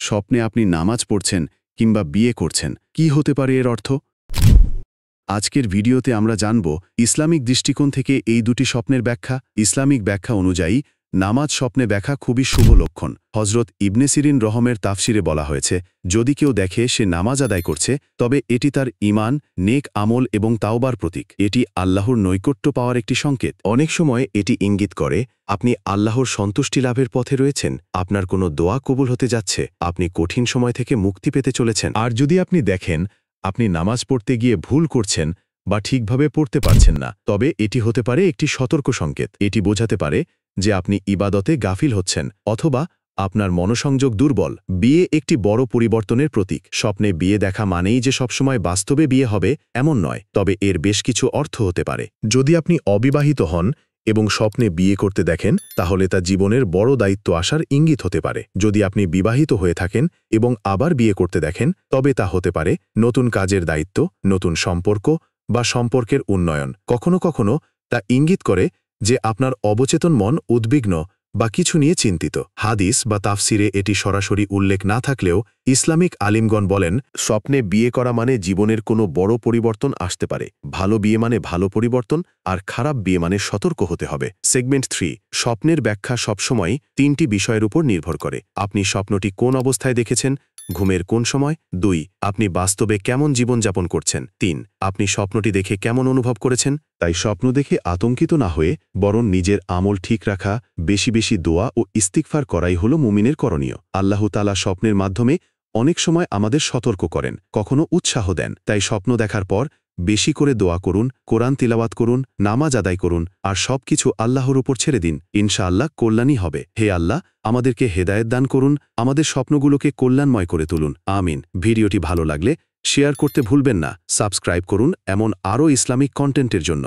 স্বপ্নে আপনি নামাজ পড়ছেন কিংবা বিয়ে করছেন, কি হতে পারে এর অর্থ? আজকের ভিডিওতে আমরা জানব ইসলামিক দৃষ্টিকোণ থেকে এই দুটি স্বপ্নের ব্যাখ্যা। ইসলামিক ব্যাখ্যা অনুযায়ী নামাজ স্বপ্নে ব্যাখ্যা খুবই শুভ লক্ষণ। হজরত ইবনে সিরিন রহমের তাফসিরে বলা হয়েছে, যদি কেউ দেখে সে নামাজ আদায় করছে, তবে এটি তার ঈমান, নেক আমল এবং তাওবার প্রতীক। এটি আল্লাহর নৈকট্য পাওয়ার একটি সংকেত। অনেক সময় এটি ইঙ্গিত করে আপনি আল্লাহর সন্তুষ্টি লাভের পথে রয়েছেন, আপনার কোনো দোয়া কবুল হতে যাচ্ছে, আপনি কঠিন সময় থেকে মুক্তি পেতে চলেছেন। আর যদি আপনি দেখেন আপনি নামাজ পড়তে গিয়ে ভুল করছেন বা ঠিকভাবে পড়তে পারছেন না, তবে এটি হতে পারে একটি সতর্ক সংকেত। এটি বোঝাতে পারে যে আপনি ইবাদতে গাফিল হচ্ছেন অথবা আপনার মনোসংযোগ দুর্বল। বিয়ে একটি বড় পরিবর্তনের প্রতীক। স্বপ্নে বিয়ে দেখা মানেই যে সবসময় বাস্তবে বিয়ে হবে এমন নয়, তবে এর বেশ কিছু অর্থ হতে পারে। যদি আপনি অবিবাহিত হন এবং স্বপ্নে বিয়ে করতে দেখেন, তাহলে তা জীবনের বড় দায়িত্ব আসার ইঙ্গিত হতে পারে। যদি আপনি বিবাহিত হয়ে থাকেন এবং আবার বিয়ে করতে দেখেন, তবে তা হতে পারে নতুন কাজের দায়িত্ব, নতুন সম্পর্ক বা সম্পর্কের উন্নয়ন। কখনো কখনো তা ইঙ্গিত করে যে আপনার অবচেতন মন উদ্বিগ্ন বা কিছু নিয়ে চিন্তিত। হাদিস বা তাফসিরে এটি সরাসরি উল্লেখ না থাকলেও ইসলামিক আলিমগণ বলেন, স্বপ্নে বিয়ে করা মানে জীবনের কোনো বড় পরিবর্তন আসতে পারে। ভালো বিয়ে মানে ভালো পরিবর্তন, আর খারাপ বিয়ে মানে সতর্ক হতে হবে। সেগমেন্ট 3, স্বপ্নের ব্যাখ্যা সবসময় 3টি বিষয়ের উপর নির্ভর করে। আপনি স্বপ্নটি কোন অবস্থায় দেখেছেন, ঘুমের কোন সময়, 2 আপনি বাস্তবে কেমন জীবনযাপন করছেন, 3 আপনি স্বপ্নটি দেখে কেমন অনুভব করেছেন। তাই স্বপ্ন দেখে আতঙ্কিত না হয়ে বরং নিজের আমল ঠিক রাখা, বেশি বেশি দোয়া ও ইস্তিগফার করাই হল মুমিনের করণীয়। আল্লাহ তাআলা স্বপ্নের মাধ্যমে অনেক সময় আমাদের সতর্ক করেন, কখনো উৎসাহ দেন। তাই স্বপ্ন দেখার পর বেশি করে দোয়া করুন, কোরআন তিলাওয়াত করুন, নামাজ আদায় করুন, আর সবকিছু আল্লাহর উপর ছেড়ে দিন। ইনশাআল্লাহ কল্যাণই হবে। হে আল্লাহ, আমাদেরকে হেদায়েত দান করুন, আমাদের স্বপ্নগুলোকে কল্যাণময় করে তুলুন। আমিন। ভিডিওটি ভালো লাগলে শেয়ার করতে ভুলবেন না। সাবস্ক্রাইব করুন এমন আরও ইসলামিক কন্টেন্টের জন্য।